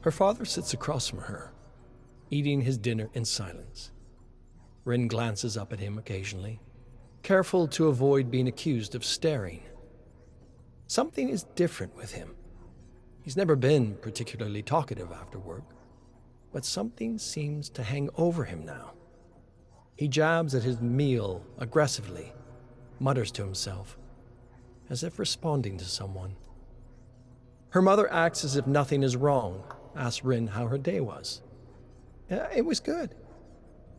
Her father sits across from her, eating his dinner in silence. Rin glances up at him occasionally, careful to avoid being accused of staring. Something is different with him. He's never been particularly talkative after work, but something seems to hang over him now. He jabs at his meal aggressively, mutters to himself, as if responding to someone. Her mother acts as if nothing is wrong, asks Rin how her day was. It was good.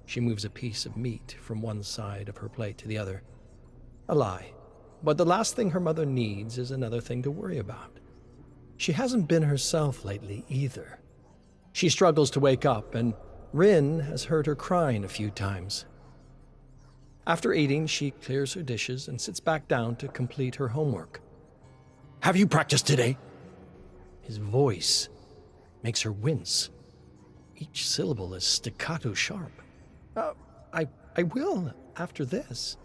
She moves a piece of meat from one side of her plate to the other. A lie, but the last thing her mother needs is another thing to worry about. She hasn't been herself lately either. She struggles to wake up, and Rin has heard her crying a few times. After eating, she clears her dishes and sits back down to complete her homework. "Have you practiced today?" His voice makes her wince. Each syllable is staccato sharp. I will, after this."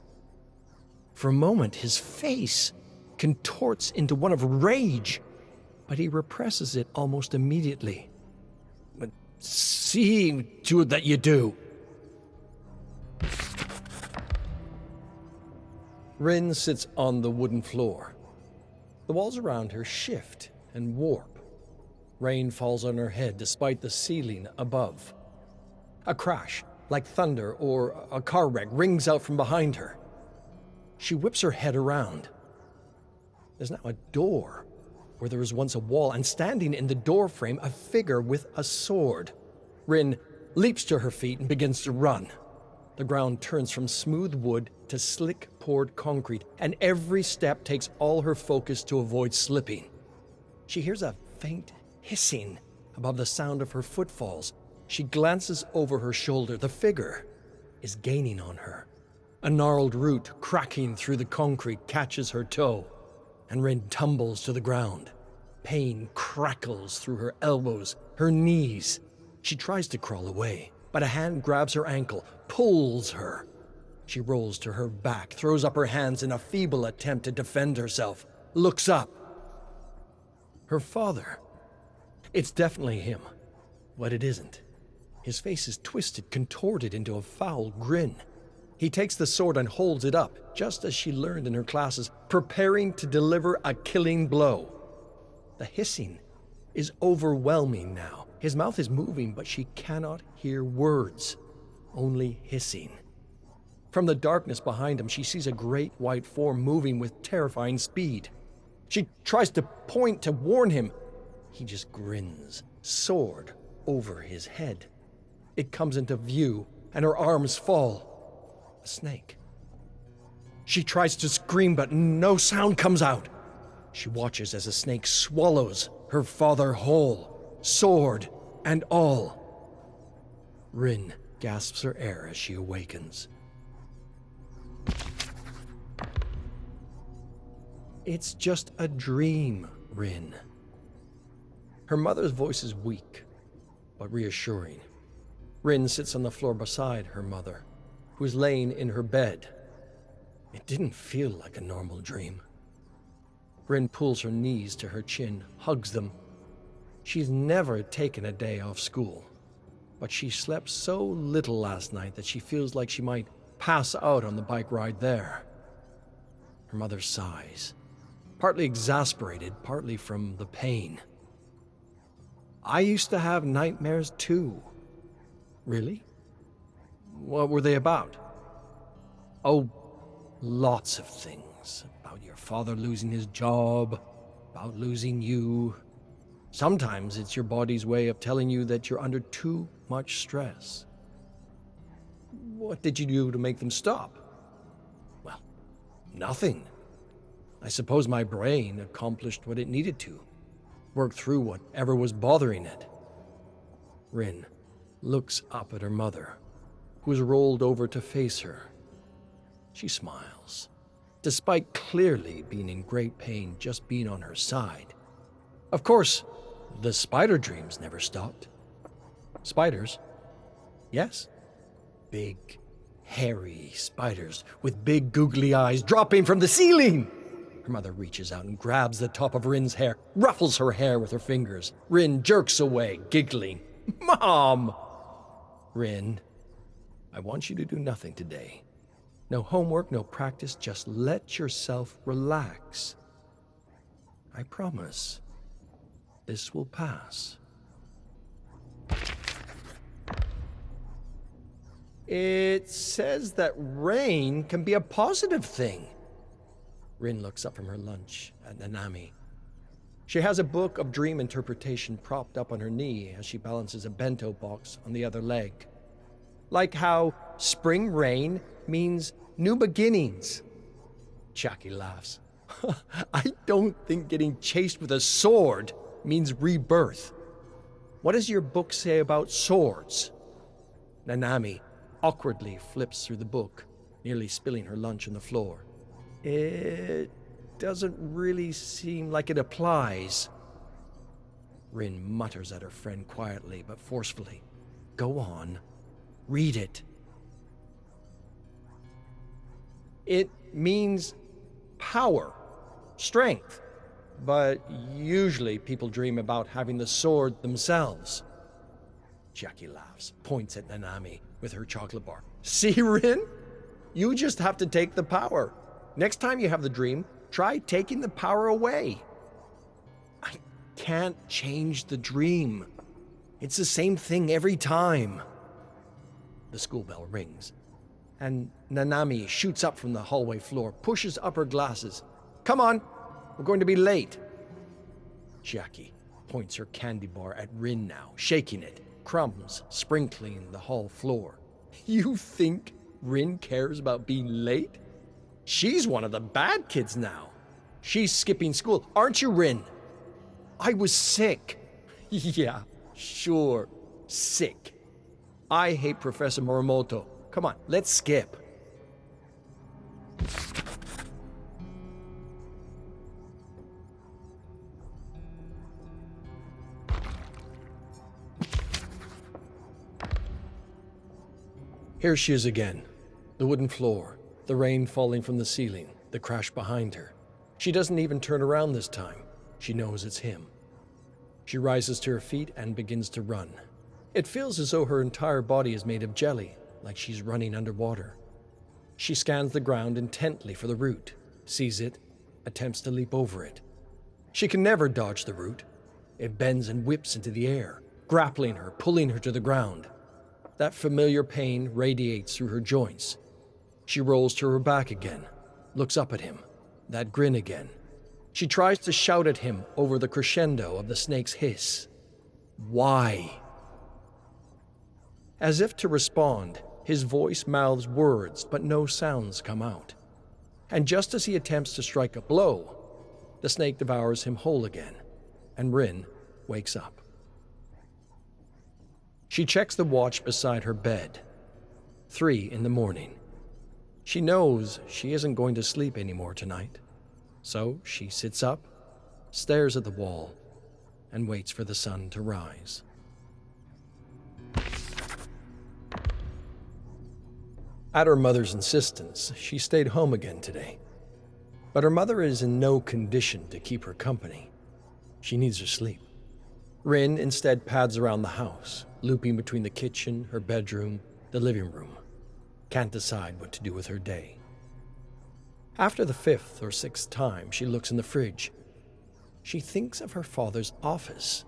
For a moment, his face contorts into one of rage, but he represses it almost immediately. "But see to it that you do." Rin sits on the wooden floor. The walls around her shift and warp. Rain falls on her head despite the ceiling above. A crash, like thunder or a car wreck, rings out from behind her. She whips her head around. There's now a door where there was once a wall, and standing in the doorframe, a figure with a sword. Rin leaps to her feet and begins to run. The ground turns from smooth wood to slick poured concrete, and every step takes all her focus to avoid slipping. She hears a faint hissing above the sound of her footfalls. She glances over her shoulder. The figure is gaining on her. A gnarled root cracking through the concrete catches her toe, and Rin tumbles to the ground. Pain crackles through her elbows, her knees. She tries to crawl away, but a hand grabs her ankle, pulls her. She rolls to her back, throws up her hands in a feeble attempt to defend herself, looks up. Her father. It's definitely him, but it isn't. His face is twisted, contorted into a foul grin. He takes the sword and holds it up, just as she learned in her classes, preparing to deliver a killing blow. The hissing is overwhelming now. His mouth is moving, but she cannot hear words, only hissing. From the darkness behind him, she sees a great white form moving with terrifying speed. She tries to point to warn him. He just grins, sword over his head. It comes into view, and her arms fall. A snake. She tries to scream, but no sound comes out. She watches as the snake swallows her father whole, sword and all. Rin gasps her air as she awakens. "It's just a dream, Rin." Her mother's voice is weak, but reassuring. Rin sits on the floor beside her mother, who is laying in her bed. It didn't feel like a normal dream. Rin pulls her knees to her chin, hugs them. She's never taken a day off school, but she slept so little last night that she feels like she might pass out on the bike ride there. Her mother sighs, partly exasperated, partly from the pain. "I used to have nightmares too." "Really? What were they about?" "Oh, lots of things. About your father losing his job, about losing you. Sometimes it's your body's way of telling you that you're under too much stress." "What did you do to make them stop?" "Well, nothing. I suppose my brain accomplished what it needed to, work through whatever was bothering it." Rin looks up at her mother, who is rolled over to face her. She smiles, despite clearly being in great pain just being on her side. Of course, the spider dreams never stopped. Spiders? Yes. Big, hairy spiders with big googly eyes dropping from the ceiling. Her mother reaches out and grabs the top of Rin's hair, ruffles her hair with her fingers. Rin jerks away, giggling. Mom! Rin, I want you to do nothing today. No homework, no practice, just let yourself relax. I promise, this will pass. It says that rain can be a positive thing. Rin looks up from her lunch at Nanami. She has a book of dream interpretation propped up on her knee as she balances a bento box on the other leg. Like how spring rain means new beginnings. Chiaki laughs. I don't think getting chased with a sword means rebirth. What does your book say about swords? Nanami awkwardly flips through the book, nearly spilling her lunch on the floor. It doesn't really seem like it applies. Rin mutters at her friend quietly but forcefully. Go on. Read it. It means power, strength, but usually people dream about having the sword themselves. Chiaki laughs, points at Nanami with her chocolate bar. See, Rin? You just have to take the power. Next time you have the dream, try taking the power away. I can't change the dream. It's the same thing every time. The school bell rings, and Nanami shoots up from the hallway floor, pushes up her glasses. Come on, we're going to be late. Chiaki points her candy bar at Rin now, shaking it, crumbs sprinkling the hall floor. You think Rin cares about being late? She's one of the bad kids now. She's skipping school, aren't you, Rin? I was sick. Yeah, sure, sick. I hate Professor Morimoto. Come on, let's skip. Here she is again. The wooden floor, the rain falling from the ceiling, the crash behind her. She doesn't even turn around this time. She knows it's him. She rises to her feet and begins to run. It feels as though her entire body is made of jelly, like she's running underwater. She scans the ground intently for the root, sees it, attempts to leap over it. She can never dodge the root. It bends and whips into the air, grappling her, pulling her to the ground. That familiar pain radiates through her joints. She rolls to her back again, looks up at him, that grin again. She tries to shout at him over the crescendo of the snake's hiss. Why? As if to respond, his voice mouths words, but no sounds come out. And just as he attempts to strike a blow, the snake devours him whole again, and Rin wakes up. She checks the watch beside her bed. 3 a.m. She knows she isn't going to sleep anymore tonight, so she sits up, stares at the wall, and waits for the sun to rise. At her mother's insistence, she stayed home again today. But her mother is in no condition to keep her company. She needs her sleep. Rin instead pads around the house, looping between the kitchen, her bedroom, the living room. Can't decide what to do with her day. After the 5th or 6th time she looks in the fridge, she thinks of her father's office.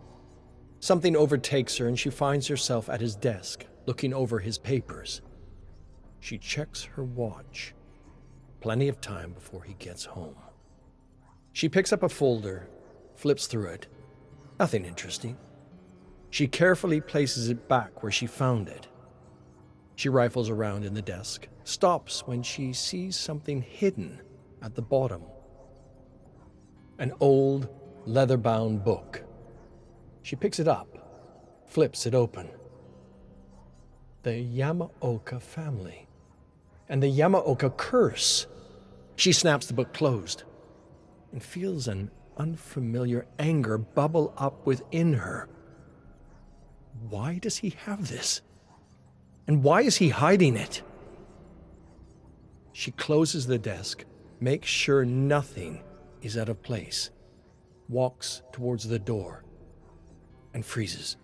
Something overtakes her and she finds herself at his desk, looking over his papers. She checks her watch. Plenty of time before he gets home. She picks up a folder, flips through it. Nothing interesting. She carefully places it back where she found it. She rifles around in the desk, stops when she sees something hidden at the bottom. An old, leather-bound book. She picks it up, flips it open. The Yamaoka family. And the Yamaoka curse. She snaps the book closed and feels an unfamiliar anger bubble up within her. Why does he have this? And why is he hiding it? She closes the desk, makes sure nothing is out of place, walks towards the door, and freezes.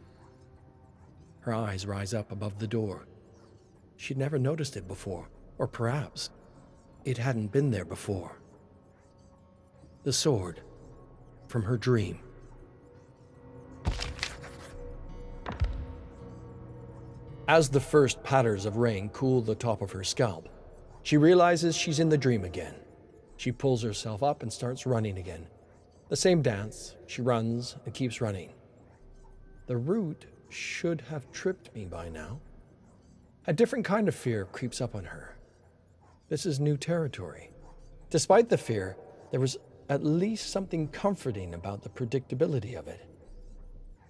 Her eyes rise up above the door. She'd never noticed it before, or perhaps it hadn't been there before. The sword from her dream. As the first patters of rain cool the top of her scalp, she realizes she's in the dream again. She pulls herself up and starts running again. The same dance, she runs and keeps running. The root should have tripped me by now. A different kind of fear creeps up on her. This is new territory. Despite the fear, there was at least something comforting about the predictability of it.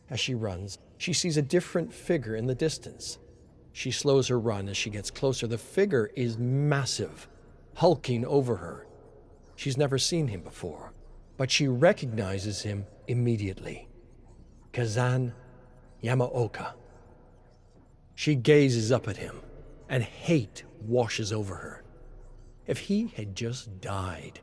As she runs, she sees a different figure in the distance. She slows her run as she gets closer. The figure is massive, hulking over her. She's never seen him before, but she recognizes him immediately. Rin Yamaoka. She gazes up at him, and hate washes over her. If he had just died,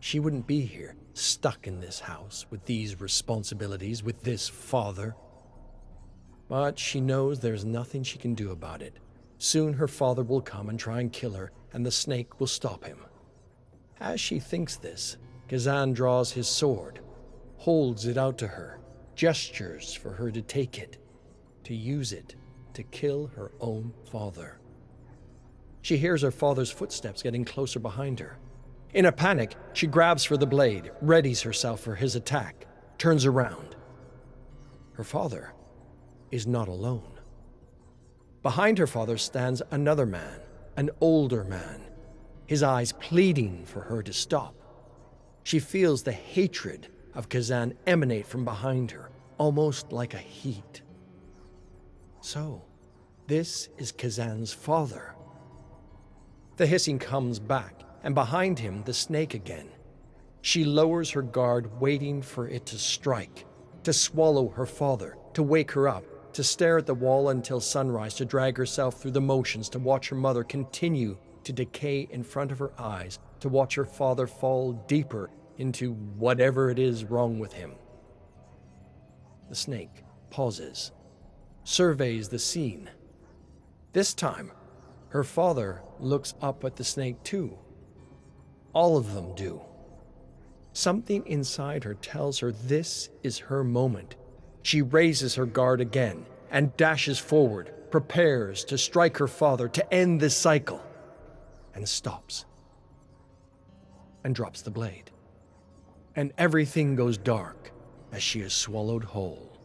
she wouldn't be here, stuck in this house, with these responsibilities, with this father. But she knows there's nothing she can do about it. Soon her father will come and try and kill her, and the snake will stop him. As she thinks this, Rin draws his sword, holds it out to her, gestures for her to take it, to use it to kill her own father. She hears her father's footsteps getting closer behind her. In a panic, she grabs for the blade, readies herself for his attack, turns around. Her father is not alone. Behind her father stands another man, an older man, his eyes pleading for her to stop. She feels the hatred of Rin emanate from behind her, almost like a heat. So, this is Rin's father. The hissing comes back, and behind him, the snake again. She lowers her guard, waiting for it to strike, to swallow her father, to wake her up, to stare at the wall until sunrise, to drag herself through the motions, to watch her mother continue to decay in front of her eyes, to watch her father fall deeper into whatever it is wrong with him. The snake pauses, surveys the scene. This time, her father looks up at the snake too. All of them do. Something inside her tells her this is her moment. She raises her guard again and dashes forward, prepares to strike her father to end this cycle, and stops and drops the blade. And everything goes dark as she is swallowed whole.